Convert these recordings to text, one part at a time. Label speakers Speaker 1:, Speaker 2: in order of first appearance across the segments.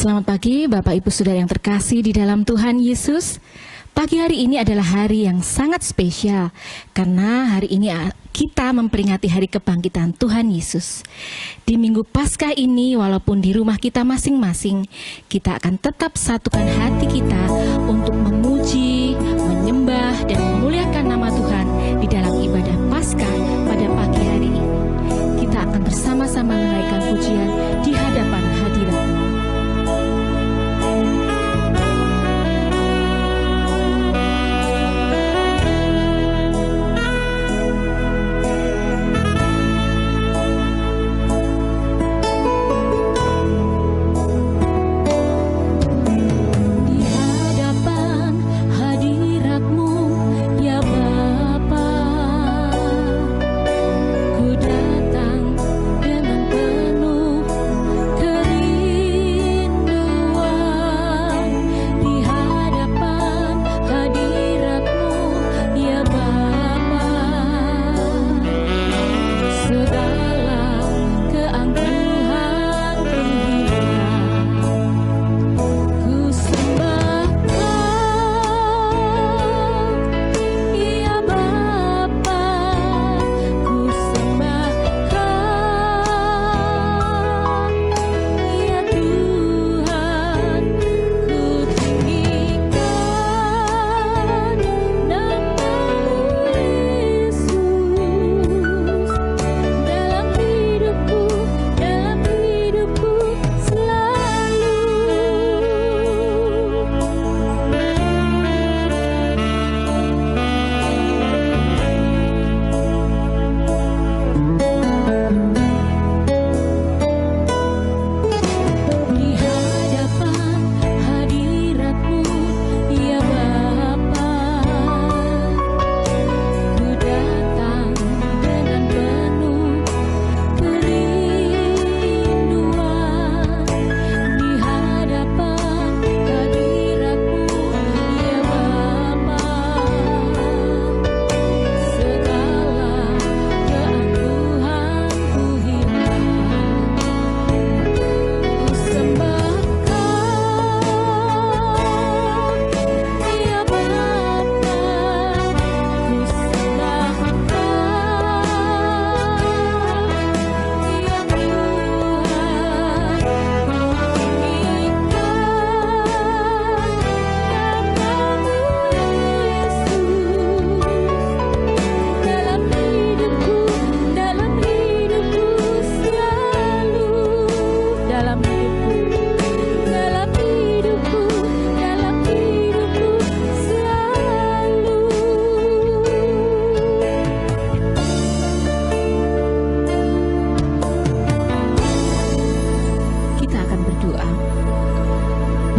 Speaker 1: Selamat pagi Bapak Ibu Saudara yang terkasih di dalam Tuhan Yesus. Pagi hari ini adalah hari yang sangat spesial karena hari ini kita memperingati hari kebangkitan Tuhan Yesus. Di Minggu Paskah ini walaupun di rumah kita masing-masing, kita akan tetap satukan hati kita untuk memuji, menyembah dan memuliakan nama Tuhan di dalam ibadah Paskah pada pagi hari ini. Kita akan bersama-sama menaikkan pujian di hadapan hadirat.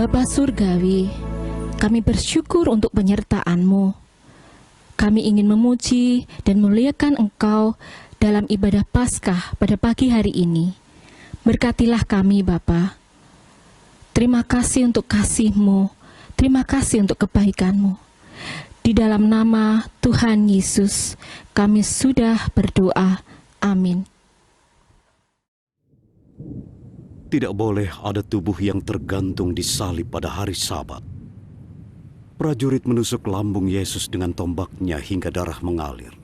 Speaker 1: Bapa Surgawi, kami bersyukur untuk penyertaan-Mu. Kami ingin memuji dan memuliakan Engkau dalam ibadah Paskah pada pagi hari ini. Berkatilah kami Bapa. Terima kasih untuk kasih-Mu, terima kasih untuk kebaikan-Mu. Di dalam nama Tuhan Yesus, kami sudah berdoa. Amin.
Speaker 2: Tidak boleh ada tubuh yang tergantung di salib pada hari Sabat. Prajurit menusuk lambung Yesus dengan tombaknya hingga darah mengalir.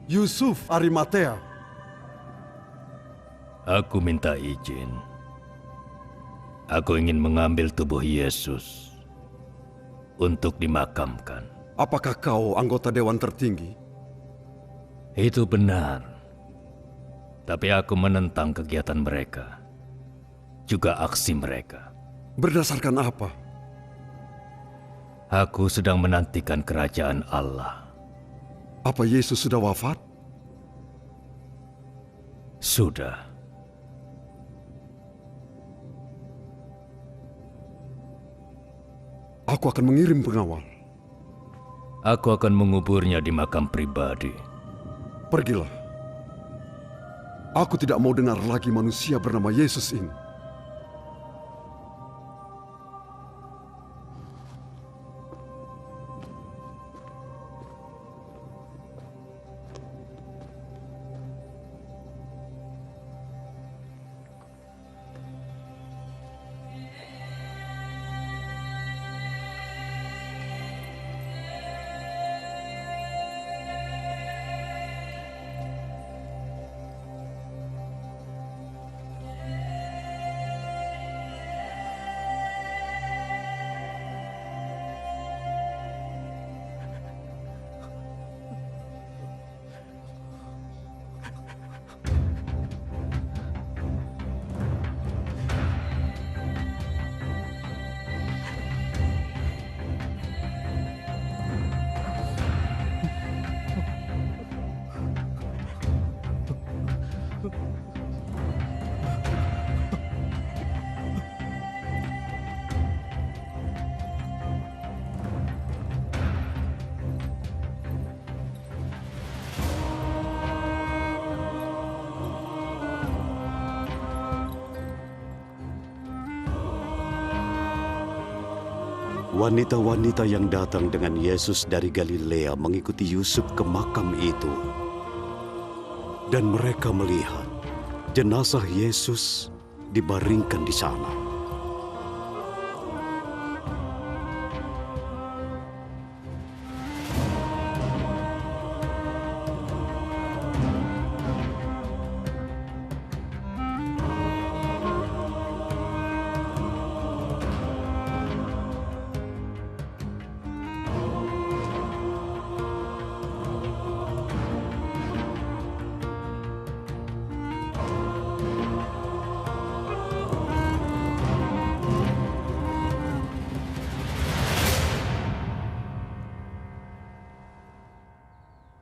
Speaker 3: Yusuf Arimatea.
Speaker 4: Aku minta izin. Aku ingin mengambil tubuh Yesus untuk dimakamkan.
Speaker 3: Apakah kau anggota Dewan Tertinggi?
Speaker 4: Itu benar. Tapi aku menentang kegiatan mereka, juga aksi mereka.
Speaker 3: Berdasarkan apa?
Speaker 4: Aku sedang menantikan kerajaan Allah.
Speaker 3: Apa Yesus sudah wafat?
Speaker 4: sudah.
Speaker 3: Aku akan mengirim pengawal.
Speaker 4: Aku akan menguburnya di makam pribadi.
Speaker 3: Pergilah. Aku tidak mau dengar lagi manusia bernama Yesus ini.
Speaker 2: Wanita-wanita yang datang dengan Yesus dari Galilea mengikuti Yusuf ke makam itu. Dan mereka melihat jenazah Yesus dibaringkan di sana.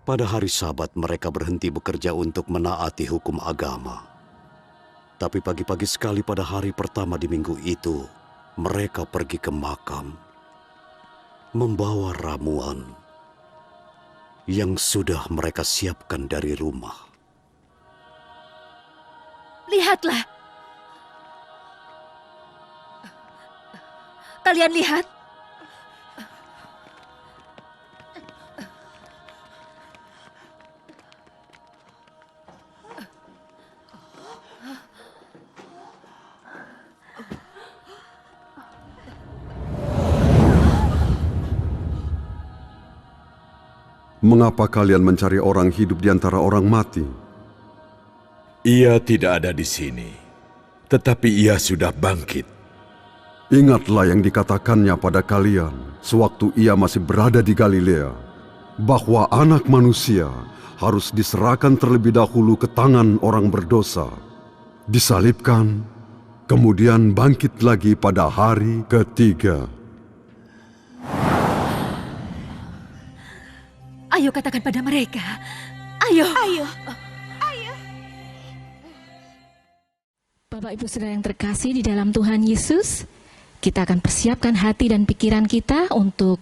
Speaker 2: Pada hari Sabat mereka berhenti bekerja untuk menaati hukum agama. Tapi pagi-pagi sekali pada hari pertama di minggu itu, mereka pergi ke makam, membawa ramuan yang sudah mereka siapkan dari rumah.
Speaker 5: Lihatlah. Kalian lihat.
Speaker 3: Mengapa kalian mencari orang hidup di antara orang mati?
Speaker 6: Ia tidak ada di sini, tetapi ia sudah bangkit.
Speaker 3: Ingatlah yang dikatakannya pada kalian sewaktu ia masih berada di Galilea, bahwa Anak Manusia harus diserahkan terlebih dahulu ke tangan orang berdosa, disalibkan, kemudian bangkit lagi pada hari ketiga.
Speaker 5: Ayo katakan pada mereka. Ayo. Ayo.
Speaker 1: Bapak Ibu Saudara yang terkasih di dalam Tuhan Yesus, kita akan persiapkan hati dan pikiran kita untuk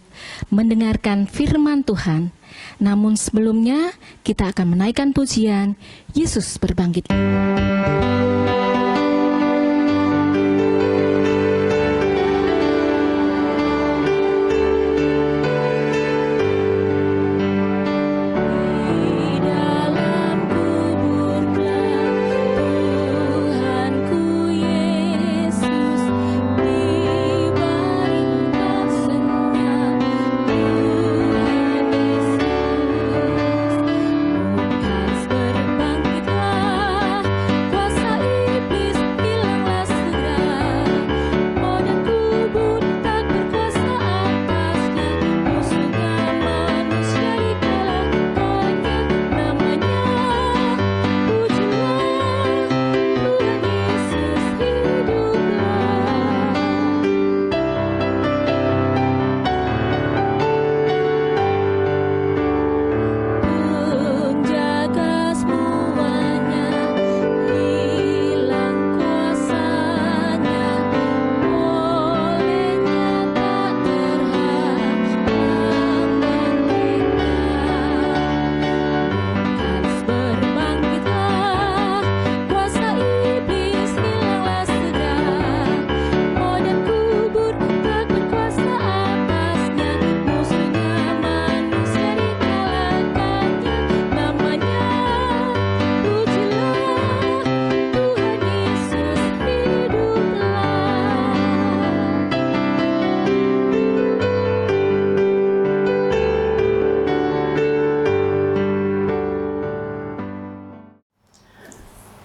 Speaker 1: mendengarkan firman Tuhan. Namun sebelumnya kita akan menaikkan pujian Yesus berbangkit.
Speaker 7: Berbangkitlah, kuasa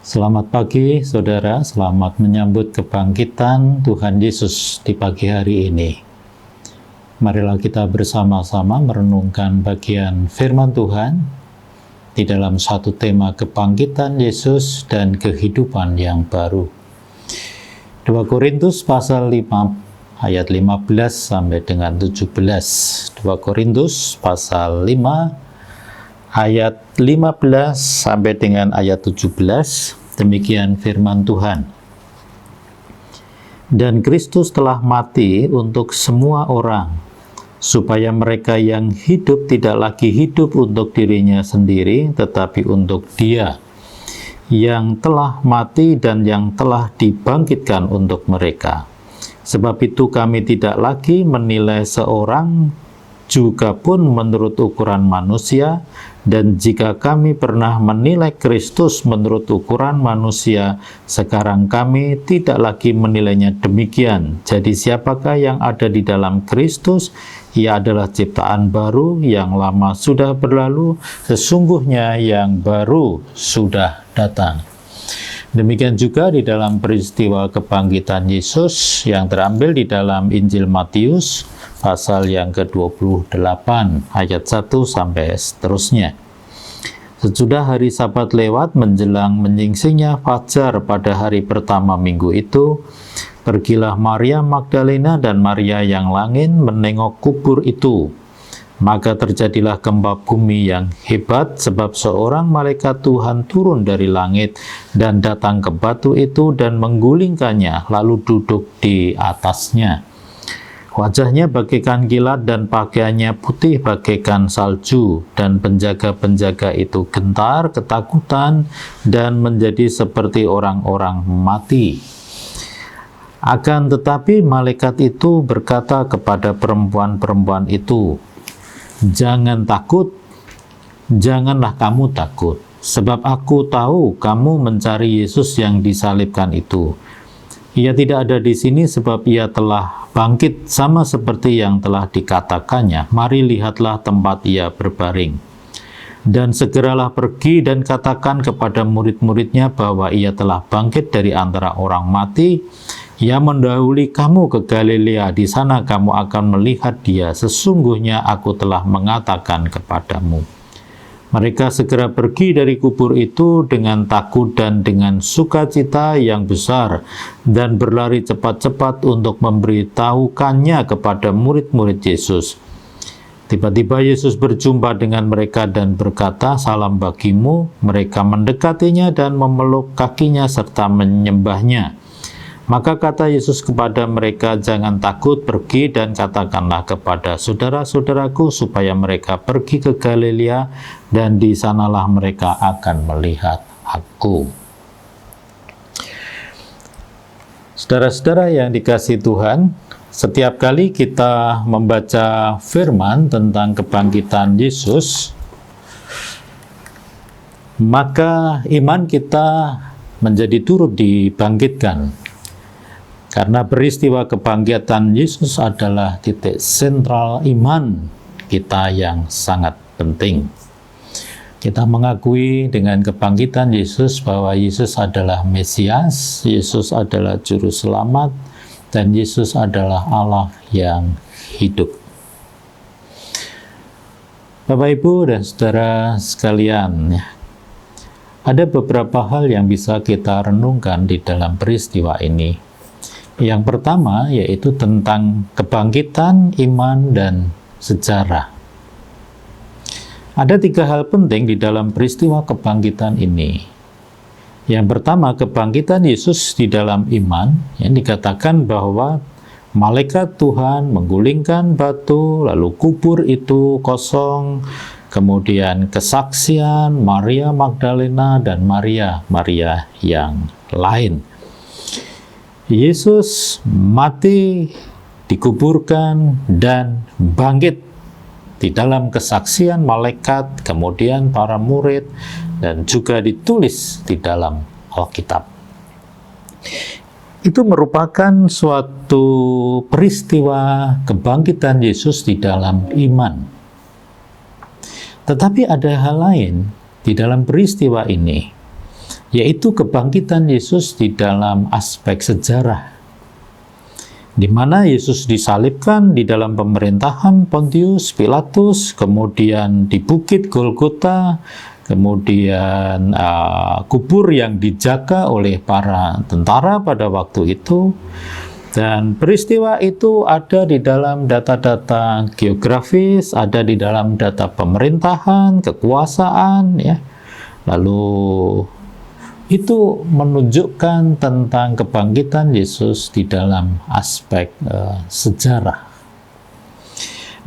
Speaker 7: Selamat pagi saudara, selamat menyambut kebangkitan Tuhan Yesus di pagi hari ini. Marilah kita bersama-sama merenungkan bagian firman Tuhan di dalam satu tema kebangkitan Yesus dan kehidupan yang baru. 2 Korintus pasal 5 ayat 15 sampai dengan 17. 2 Korintus pasal 5 ayat 15 sampai dengan ayat 17, demikian firman Tuhan. Dan Kristus telah mati untuk semua orang, supaya mereka yang hidup tidak lagi hidup untuk dirinya sendiri, tetapi untuk Dia yang telah mati dan yang telah dibangkitkan untuk mereka. Sebab itu kami tidak lagi menilai seorang juga pun menurut ukuran manusia, dan jika kami pernah menilai Kristus menurut ukuran manusia, sekarang kami tidak lagi menilainya demikian. Jadi siapakah yang ada di dalam Kristus? Ia adalah ciptaan baru, yang lama sudah berlalu, sesungguhnya yang baru sudah datang. Demikian juga di dalam peristiwa kebangkitan Yesus yang terambil di dalam Injil Matius pasal yang ke-28 ayat 1 sampai seterusnya. Sesudah hari Sabat lewat menjelang menyingsingnya fajar pada hari pertama minggu itu, pergilah Maria Magdalena dan Maria yang lain menengok kubur itu. Maka terjadilah gempa bumi yang hebat, sebab seorang malaikat Tuhan turun dari langit dan datang ke batu itu dan menggulingkannya, lalu duduk di atasnya. Wajahnya bagaikan kilat dan pakaiannya putih bagaikan salju, dan penjaga-penjaga itu gentar, ketakutan, dan menjadi seperti orang-orang mati. Akan tetapi malaikat itu berkata kepada perempuan-perempuan itu, "Jangan takut, janganlah kamu takut, sebab aku tahu kamu mencari Yesus yang disalibkan itu. Ia tidak ada di sini sebab ia telah bangkit sama seperti yang telah dikatakannya. Mari lihatlah tempat ia berbaring. Dan segeralah pergi dan katakan kepada murid-muridnya bahwa ia telah bangkit dari antara orang mati. Ia mendahului kamu ke Galilea, di sana kamu akan melihat dia. Sesungguhnya aku telah mengatakan kepadamu." Mereka segera pergi dari kubur itu dengan takut dan dengan sukacita yang besar, dan berlari cepat-cepat untuk memberitahukannya kepada murid-murid Yesus. Tiba-tiba Yesus berjumpa dengan mereka dan berkata, "Salam bagimu." Mereka mendekatinya dan memeluk kakinya serta menyembahnya. Maka kata Yesus kepada mereka, "Jangan takut, pergi dan katakanlah kepada saudara-saudaraku supaya mereka pergi ke Galilea, dan di sanalah mereka akan melihat Aku." Saudara-saudara yang dikasihi Tuhan, setiap kali kita membaca firman tentang kebangkitan Yesus, maka iman kita menjadi turut dibangkitkan. Karena peristiwa kebangkitan Yesus adalah titik sentral iman kita yang sangat penting. Kita mengakui dengan kebangkitan Yesus bahwa Yesus adalah Mesias, Yesus adalah Juru Selamat, dan Yesus adalah Allah yang hidup. Bapak, Ibu, dan saudara sekalian, ada beberapa hal yang bisa kita renungkan di dalam peristiwa ini. Yang pertama yaitu tentang kebangkitan, iman, dan sejarah. Ada 3 hal penting di dalam peristiwa kebangkitan ini. Yang pertama, kebangkitan Yesus di dalam iman, yang dikatakan bahwa malaikat Tuhan menggulingkan batu, lalu kubur itu kosong, kemudian kesaksian Maria Magdalena dan Maria yang lain. Yesus mati, dikuburkan, dan bangkit di dalam kesaksian malaikat, kemudian para murid, dan juga ditulis di dalam Alkitab. Itu merupakan suatu peristiwa kebangkitan Yesus di dalam iman. Tetapi ada hal lain di dalam peristiwa ini, yaitu kebangkitan Yesus di dalam aspek sejarah, di mana Yesus disalibkan di dalam pemerintahan Pontius Pilatus, kemudian di Bukit Golgota, kemudian kubur yang dijaga oleh para tentara pada waktu itu. Dan peristiwa itu ada di dalam data-data geografis, ada di dalam data pemerintahan, kekuasaan, ya. Lalu itu menunjukkan tentang kebangkitan Yesus di dalam aspek sejarah.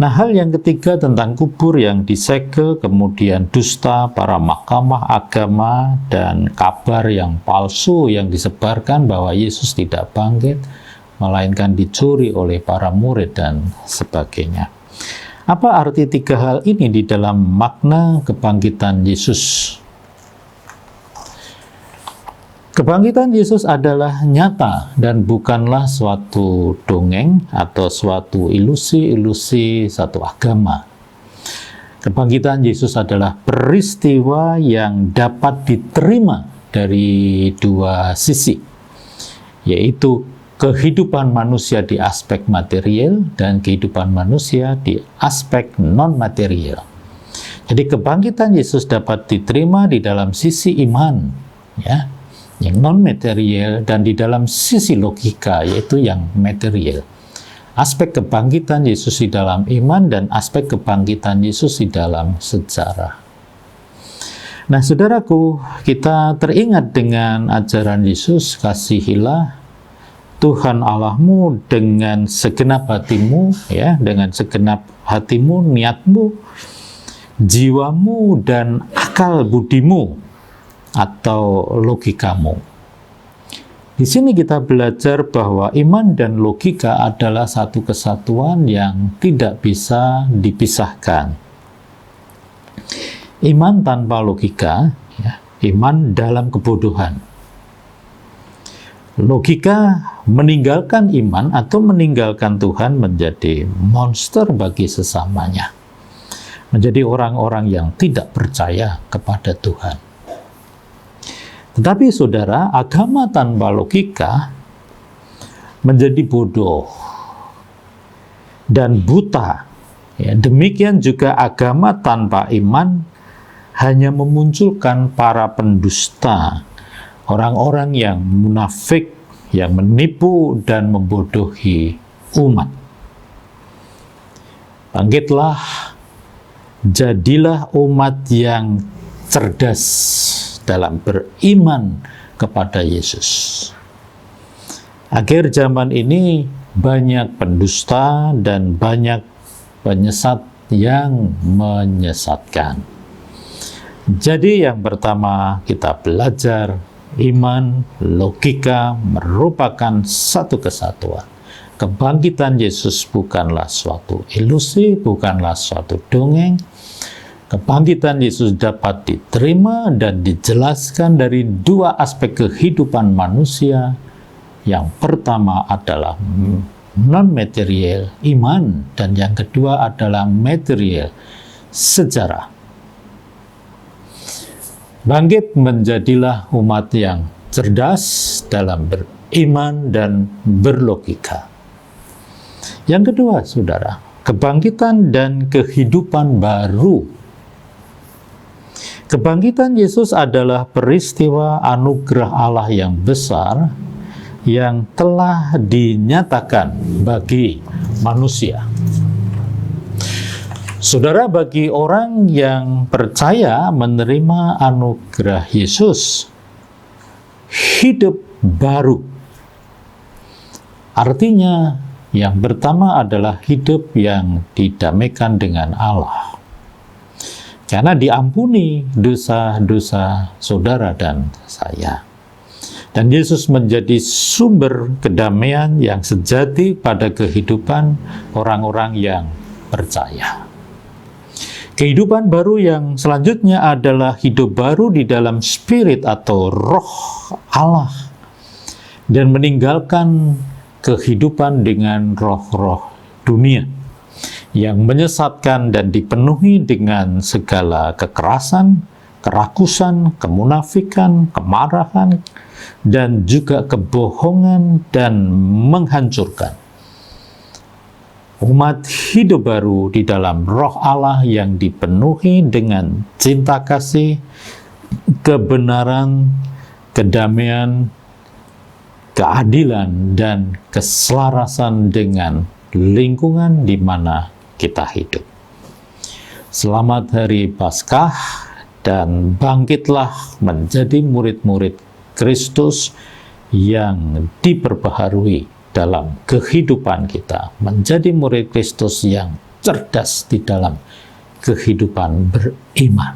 Speaker 7: Nah, hal yang ketiga tentang kubur yang disegel, kemudian dusta para mahkamah agama, dan kabar yang palsu yang disebarkan bahwa Yesus tidak bangkit, melainkan dicuri oleh para murid dan sebagainya. Apa arti tiga hal ini di dalam makna kebangkitan Yesus? Kebangkitan Yesus adalah nyata dan bukanlah suatu dongeng atau suatu ilusi-ilusi satu agama. Kebangkitan Yesus adalah peristiwa yang dapat diterima dari dua sisi, yaitu kehidupan manusia di aspek material dan kehidupan manusia di aspek non-material. Jadi kebangkitan Yesus dapat diterima di dalam sisi iman, ya, yang non-material, dan di dalam sisi logika, yaitu yang material. Aspek kebangkitan Yesus di dalam iman dan aspek kebangkitan Yesus di dalam sejarah. Nah, saudaraku, kita teringat dengan ajaran Yesus, kasihilah Tuhan Allahmu dengan segenap hatimu, ya, dengan segenap hatimu, niatmu, jiwamu, dan akal budimu atau logikamu. Di sini kita belajar bahwa iman dan logika adalah satu kesatuan yang tidak bisa dipisahkan. Iman tanpa logika, ya, iman dalam kebodohan. Logika meninggalkan iman atau meninggalkan Tuhan menjadi monster bagi sesamanya. Menjadi orang-orang yang tidak percaya kepada Tuhan. Tetapi saudara, agama tanpa logika menjadi bodoh dan buta. Ya, demikian juga agama tanpa iman hanya memunculkan para pendusta, orang-orang yang munafik, yang menipu dan membodohi umat. Bangkitlah, jadilah umat yang cerdas dalam beriman kepada Yesus. Akhir zaman ini banyak pendusta dan banyak penyesat yang menyesatkan. Jadi yang pertama kita belajar, iman, logika merupakan satu kesatuan. Kebangkitan Yesus bukanlah suatu ilusi, bukanlah suatu dongeng. Kebangkitan Yesus dapat diterima dan dijelaskan dari dua aspek kehidupan manusia. Yang pertama adalah non-material, iman, dan yang kedua adalah material, sejarah. Bangkit, menjadilah umat yang cerdas dalam beriman dan berlogika. Yang kedua, saudara, kebangkitan dan kehidupan baru. Kebangkitan Yesus adalah peristiwa anugerah Allah yang besar yang telah dinyatakan bagi manusia. Saudara, bagi orang yang percaya menerima anugerah Yesus, hidup baru. Artinya, yang pertama adalah hidup yang didamaikan dengan Allah. Karena diampuni dosa-dosa saudara dan saya. Dan Yesus menjadi sumber kedamaian yang sejati pada kehidupan orang-orang yang percaya. Kehidupan baru yang selanjutnya adalah hidup baru di dalam spirit atau roh Allah. Dan meninggalkan kehidupan dengan roh-roh dunia yang menyesatkan dan dipenuhi dengan segala kekerasan, kerakusan, kemunafikan, kemarahan, dan juga kebohongan dan menghancurkan. Umat hidup baru di dalam Roh Allah yang dipenuhi dengan cinta kasih, kebenaran, kedamaian, keadilan, dan keselarasan dengan lingkungan di mana kita hidup. Selamat Hari Paskah, dan bangkitlah menjadi murid-murid Kristus yang diperbaharui dalam kehidupan kita, menjadi murid Kristus yang cerdas di dalam kehidupan beriman.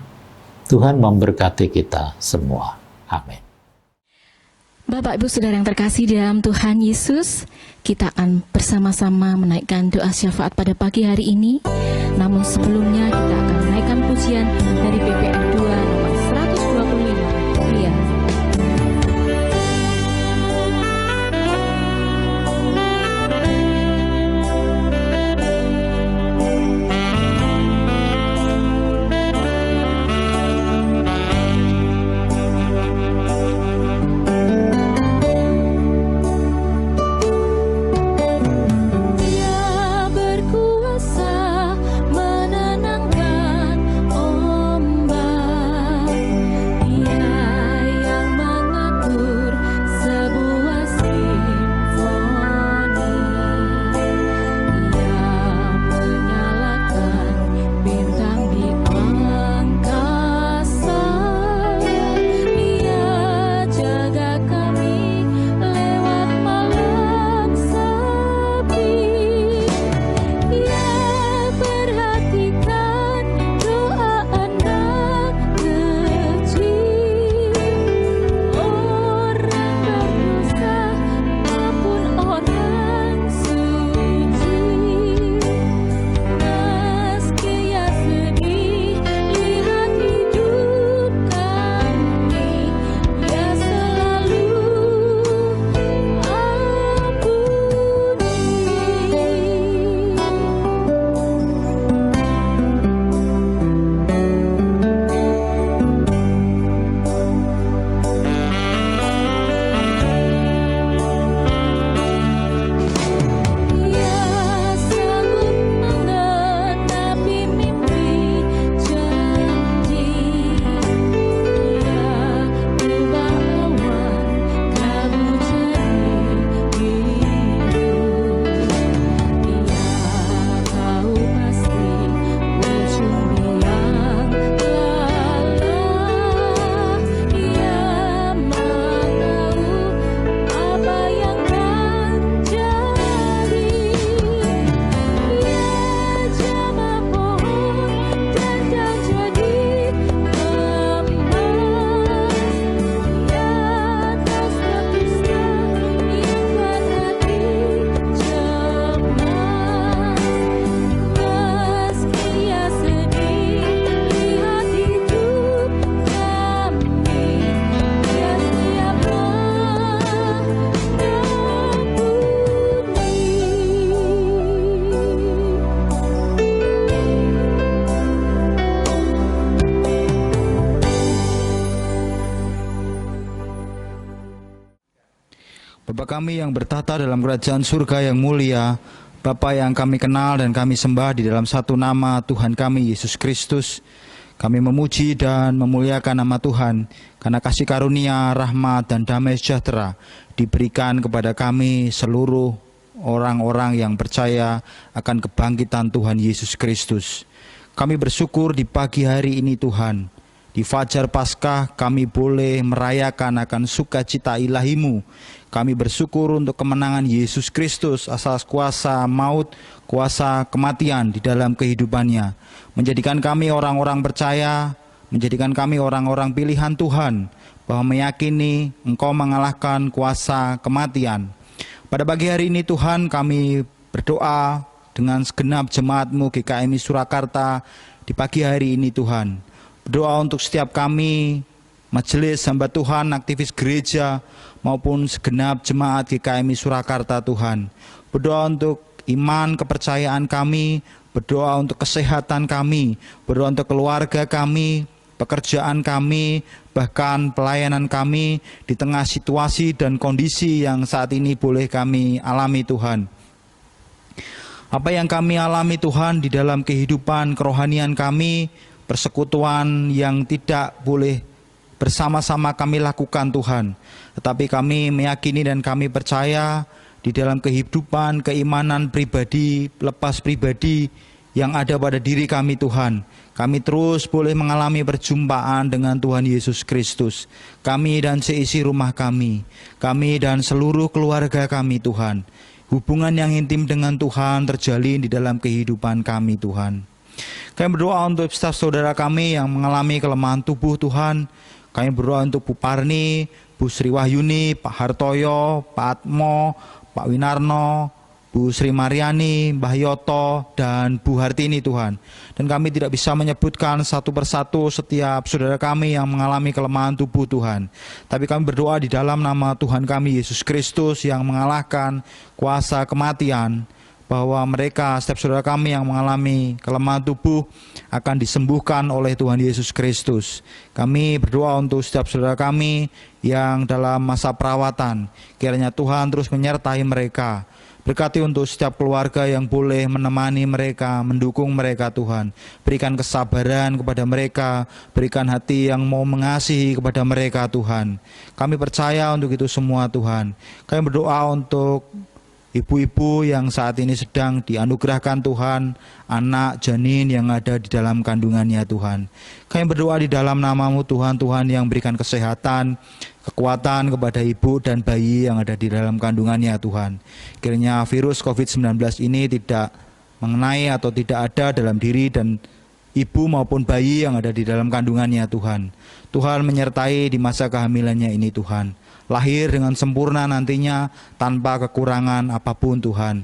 Speaker 7: Tuhan memberkati kita semua. Amin.
Speaker 1: Bapak Ibu Saudara yang terkasih di dalam Tuhan Yesus, kita akan bersama-sama menaikkan doa syafaat pada pagi hari ini. Namun sebelumnya kita akan menaikkan pujian dari PPR 2 nomor 125. Iya.
Speaker 8: Bapa kami yang bertata dalam kerajaan surga yang mulia, Bapa yang kami kenal dan kami sembah di dalam satu nama Tuhan kami Yesus Kristus, kami memuji dan memuliakan nama Tuhan karena kasih karunia, rahmat dan damai sejahtera diberikan kepada kami seluruh orang-orang yang percaya akan kebangkitan Tuhan Yesus Kristus. Kami bersyukur di pagi hari ini Tuhan, di Fajar Paskah kami boleh merayakan akan sukacita ilahi-Mu. Kami bersyukur untuk kemenangan Yesus Kristus atas kuasa maut, kuasa kematian di dalam kehidupannya. Menjadikan kami orang-orang percaya, menjadikan kami orang-orang pilihan Tuhan, bahwa meyakini Engkau mengalahkan kuasa kematian. Pada pagi hari ini Tuhan kami berdoa dengan segenap jemaat-Mu GKMI Surakarta di pagi hari ini Tuhan. Berdoa untuk setiap kami, majelis hamba Tuhan, aktivis gereja, maupun segenap jemaat GKMI Surakarta Tuhan. Berdoa untuk iman kepercayaan kami, berdoa untuk kesehatan kami, berdoa untuk keluarga kami, pekerjaan kami, bahkan pelayanan kami di tengah situasi dan kondisi yang saat ini boleh kami alami Tuhan. Apa yang kami alami Tuhan di dalam kehidupan kerohanian kami, persekutuan yang tidak boleh bersama-sama kami lakukan Tuhan. Tetapi kami meyakini dan kami percaya di dalam kehidupan, keimanan pribadi, lepas pribadi yang ada pada diri kami Tuhan, kami terus boleh mengalami perjumpaan dengan Tuhan Yesus Kristus. Kami dan seisi rumah kami dan seluruh keluarga kami Tuhan. Hubungan yang intim dengan Tuhan terjalin di dalam kehidupan kami Tuhan. Kami berdoa untuk staf saudara kami yang mengalami kelemahan tubuh Tuhan. Kami berdoa untuk Bu Parni, Bu Sri Wahyuni, Pak Hartoyo, Pak Atmo, Pak Winarno, Bu Sri Mariani, Mbah Yoto, dan Bu Hartini Tuhan. Dan kami tidak bisa menyebutkan satu persatu setiap saudara kami yang mengalami kelemahan tubuh Tuhan. Tapi kami berdoa di dalam nama Tuhan kami Yesus Kristus yang mengalahkan kuasa kematian, bahwa mereka, setiap saudara kami yang mengalami kelemahan tubuh akan disembuhkan oleh Tuhan Yesus Kristus. Kami berdoa untuk setiap saudara kami yang dalam masa perawatan. Kiranya Tuhan terus menyertai mereka. Berkati untuk setiap keluarga yang boleh menemani mereka, mendukung mereka Tuhan. Berikan kesabaran kepada mereka, berikan hati yang mau mengasihi kepada mereka Tuhan. Kami percaya untuk itu semua Tuhan. Kami berdoa untuk ibu-ibu yang saat ini sedang dianugerahkan Tuhan anak janin yang ada di dalam kandungannya Tuhan. Kami berdoa di dalam nama-Mu Tuhan, Tuhan yang berikan kesehatan, kekuatan kepada ibu dan bayi yang ada di dalam kandungannya Tuhan. Kiranya virus COVID-19 ini tidak mengenai atau tidak ada dalam diri dan ibu maupun bayi yang ada di dalam kandungannya Tuhan. Tuhan menyertai di masa kehamilannya ini Tuhan. Lahir dengan sempurna nantinya tanpa kekurangan apapun Tuhan.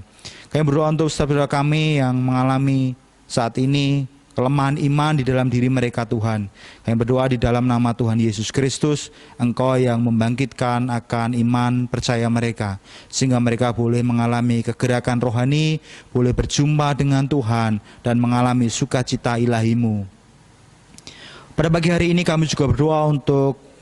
Speaker 8: Kami berdoa untuk saudara kami yang mengalami saat ini kelemahan iman di dalam diri mereka Tuhan. Kami berdoa di dalam nama Tuhan Yesus Kristus, Engkau yang membangkitkan akan iman percaya mereka, sehingga mereka boleh mengalami kegerakan rohani, boleh berjumpa dengan Tuhan dan mengalami sukacita ilahi-Mu. Pada pagi hari ini kami juga berdoa untuk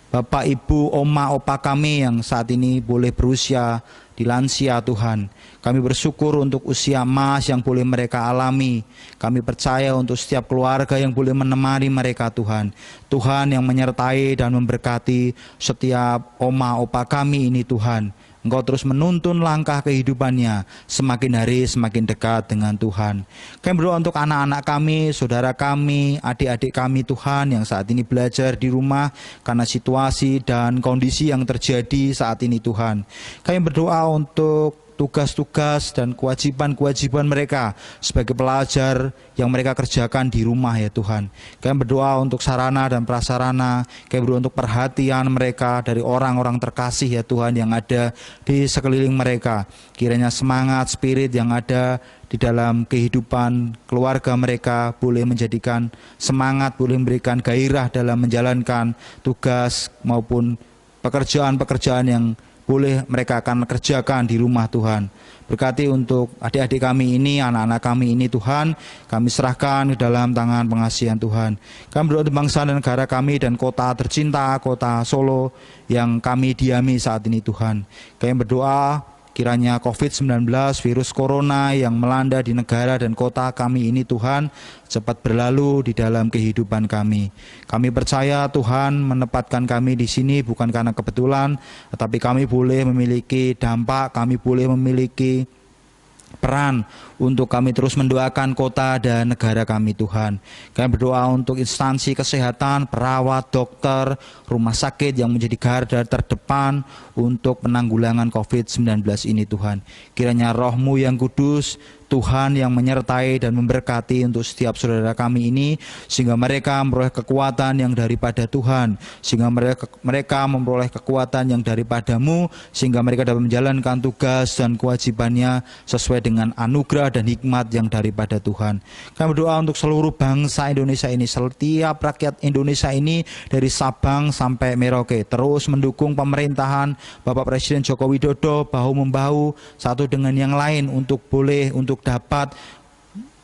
Speaker 8: Bapak, Ibu, Oma, Opa kami yang saat ini boleh berusia di lansia Tuhan. Kami bersyukur untuk usia emas yang boleh mereka alami. Kami percaya untuk setiap keluarga yang boleh menemani mereka Tuhan. Tuhan yang menyertai dan memberkati setiap Oma, Opa kami ini Tuhan. Engkau terus menuntun langkah kehidupannya semakin hari semakin dekat dengan Tuhan. Kami berdoa untuk anak-anak kami, saudara kami, adik-adik kami Tuhan yang saat ini belajar di rumah karena situasi dan kondisi yang terjadi saat ini Tuhan. Kami berdoa untuk tugas-tugas dan kewajiban-kewajiban mereka sebagai pelajar yang mereka kerjakan di rumah ya Tuhan. Kami berdoa untuk sarana dan prasarana, kami berdoa untuk perhatian mereka dari orang-orang terkasih ya Tuhan yang ada di sekeliling mereka. Kiranya semangat, spirit yang ada di dalam kehidupan keluarga mereka boleh menjadikan semangat, boleh memberikan gairah dalam menjalankan tugas maupun pekerjaan-pekerjaan yang boleh mereka akan kerjakan di rumah Tuhan. Berkati untuk adik-adik kami ini, anak-anak kami ini Tuhan, kami serahkan ke dalam tangan pengasihan Tuhan. Kami berdoa untuk bangsa dan negara kami dan kota tercinta, kota Solo yang kami diami saat ini Tuhan. Kami berdoa kiranya COVID-19, virus corona yang melanda di negara dan kota kami ini Tuhan, cepat berlalu di dalam kehidupan kami. Kami percaya Tuhan menempatkan kami di sini bukan karena kebetulan, tetapi kami boleh memiliki dampak, kami boleh memiliki peran untuk kami terus mendoakan kota dan negara kami Tuhan. Kami berdoa untuk instansi kesehatan, perawat, dokter, rumah sakit yang menjadi garda terdepan untuk penanggulangan COVID-19 ini Tuhan. Kiranya Roh-Mu yang kudus, Tuhan yang menyertai dan memberkati untuk setiap saudara kami ini, sehingga mereka memperoleh kekuatan yang daripada Tuhan, sehingga mereka memperoleh kekuatan yang daripada-Mu, sehingga mereka dapat menjalankan tugas dan kewajibannya sesuai dengan anugerah dan hikmat yang daripada Tuhan. Kami berdoa untuk seluruh bangsa Indonesia ini, setiap rakyat Indonesia ini dari Sabang sampai Merauke terus mendukung pemerintahan Bapak Presiden Joko Widodo bahu-membahu satu dengan yang lain untuk dapat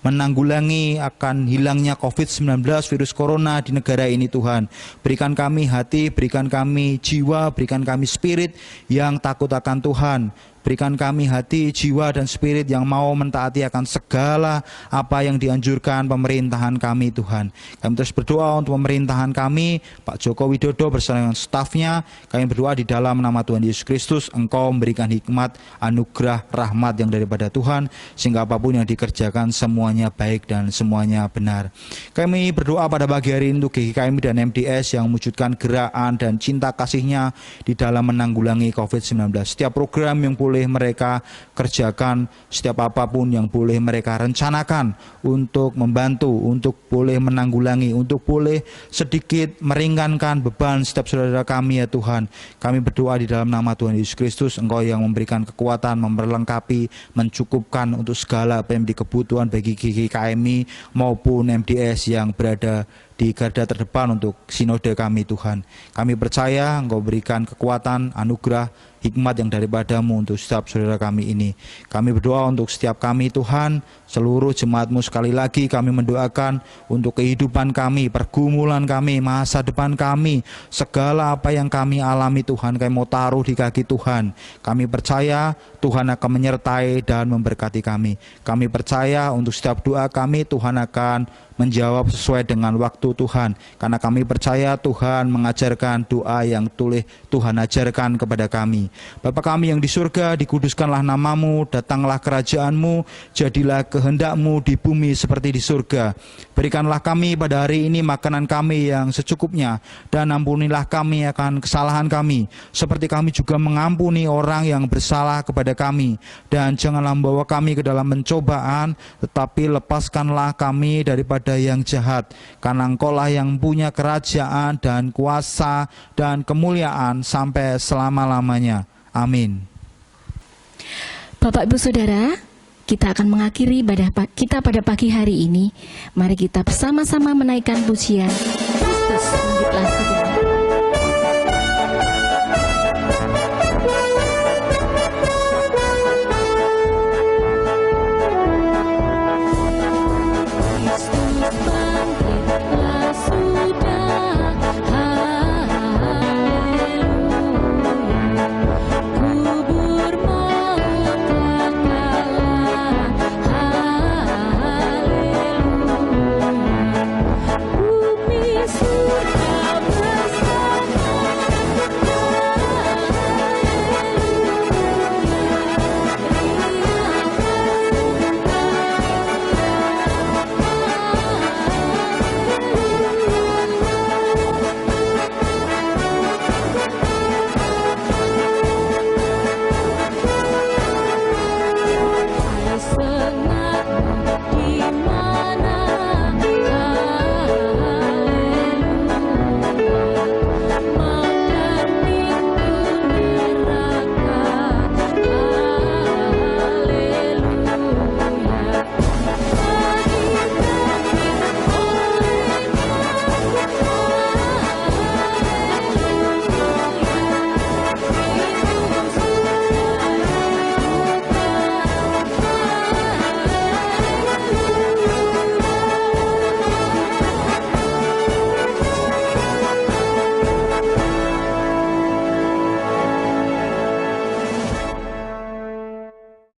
Speaker 8: menanggulangi akan hilangnya COVID-19 virus corona di negara ini Tuhan. Berikan kami hati, berikan kami jiwa, berikan kami spirit yang takut akan Tuhan. Berikan kami hati, jiwa, dan spirit yang mau mentaati akan segala apa yang dianjurkan pemerintahan kami Tuhan. Kami terus berdoa untuk pemerintahan kami, Pak Joko Widodo bersama dengan stafnya. Kami berdoa di dalam nama Tuhan Yesus Kristus, Engkau memberikan hikmat, anugerah, rahmat yang daripada Tuhan, sehingga apapun yang dikerjakan semuanya baik dan semuanya benar. Kami berdoa pada pagi hari ini untuk GKMI dan MDS yang mewujudkan gerakan dan cinta kasihnya di dalam menanggulangi COVID-19. Setiap program yang boleh mereka kerjakan, setiap apapun yang boleh mereka rencanakan untuk membantu, untuk boleh menanggulangi, untuk boleh sedikit meringankan beban setiap saudara kami ya Tuhan. Kami berdoa di dalam nama Tuhan Yesus Kristus, Engkau yang memberikan kekuatan, memperlengkapi, mencukupkan untuk segala apa yang menjadi kebutuhan bagi GKMI maupun MDS yang berada di garda terdepan untuk sinode kami Tuhan. Kami percaya Engkau berikan kekuatan, anugerah, hikmat yang daripadamu untuk setiap saudara kami ini. Kami berdoa untuk setiap kami Tuhan, seluruh jemaat-Mu sekali lagi kami mendoakan untuk kehidupan kami, pergumulan kami, masa depan kami, segala apa yang kami alami Tuhan, kami mau taruh di kaki Tuhan. Kami percaya Tuhan akan menyertai dan memberkati kami. Kami percaya untuk setiap doa kami Tuhan akan menjawab sesuai dengan waktu Tuhan, karena kami percaya Tuhan mengajarkan doa yang tulih Tuhan ajarkan kepada kami. Bapa kami yang di surga, dikuduskanlah namamu, datanglah kerajaan-Mu, jadilah kehendak-Mu di bumi seperti di surga. Berikanlah kami pada hari ini makanan kami yang secukupnya, dan ampunilah kami akan kesalahan kami, seperti kami juga mengampuni orang yang bersalah kepada kami. Dan janganlah membawa kami ke dalam pencobaan, tetapi lepaskanlah kami daripada yang jahat, karena Engkaulah yang punya kerajaan dan kuasa dan kemuliaan sampai selama-lamanya. Amin.
Speaker 1: Bapak Ibu Saudara, kita akan mengakhiri ibadah kita pada pagi hari ini. Mari kita bersama-sama menaikkan pujian Kristus Bangkitlah Segera.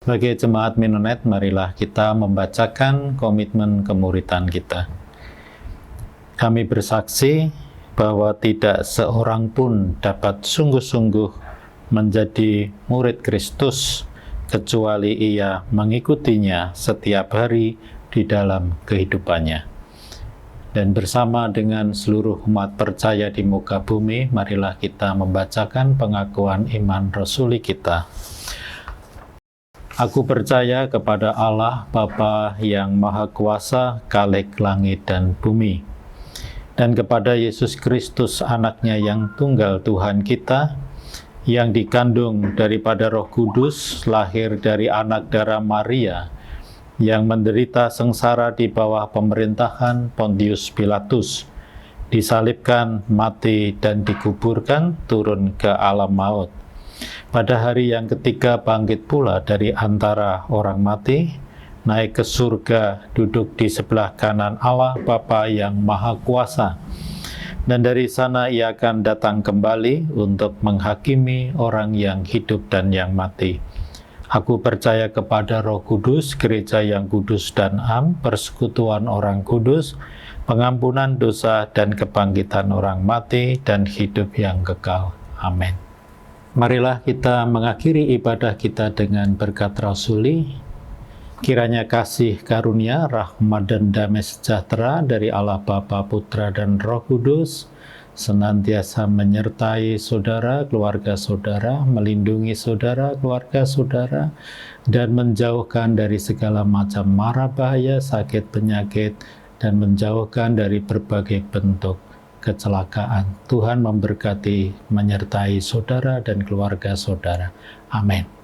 Speaker 7: Sebagai jemaat Mennonite, marilah kita membacakan komitmen kemuridan kita. Kami bersaksi bahwa tidak seorang pun dapat sungguh-sungguh menjadi murid Kristus kecuali ia mengikutinya setiap hari di dalam kehidupannya. Dan bersama dengan seluruh umat percaya di muka bumi, marilah kita membacakan pengakuan iman rasuli kita. Aku percaya kepada Allah Bapa yang Maha Kuasa, Khalik langit dan bumi, dan kepada Yesus Kristus anaknya yang tunggal Tuhan kita, yang dikandung daripada Roh Kudus, lahir dari anak darah Maria, yang menderita sengsara di bawah pemerintahan Pontius Pilatus, disalibkan, mati, dan dikuburkan, turun ke alam maut. Pada hari yang ketiga bangkit pula dari antara orang mati, naik ke surga, duduk di sebelah kanan Allah Bapa yang Maha Kuasa. Dan dari sana ia akan datang kembali untuk menghakimi orang yang hidup dan yang mati. Aku percaya kepada Roh Kudus, gereja yang kudus dan am, persekutuan orang kudus, pengampunan dosa dan kebangkitan orang mati dan hidup yang kekal. Amin. Marilah kita mengakhiri ibadah kita dengan berkat rasuli. Kiranya kasih karunia, rahmat dan damai sejahtera dari Allah Bapa, Putra dan Roh Kudus senantiasa menyertai saudara, keluarga saudara, melindungi saudara, keluarga saudara, dan menjauhkan dari segala macam mara bahaya, sakit, penyakit, dan menjauhkan dari berbagai bentuk kecelakaan. Tuhan memberkati, menyertai saudara dan keluarga saudara. Amin.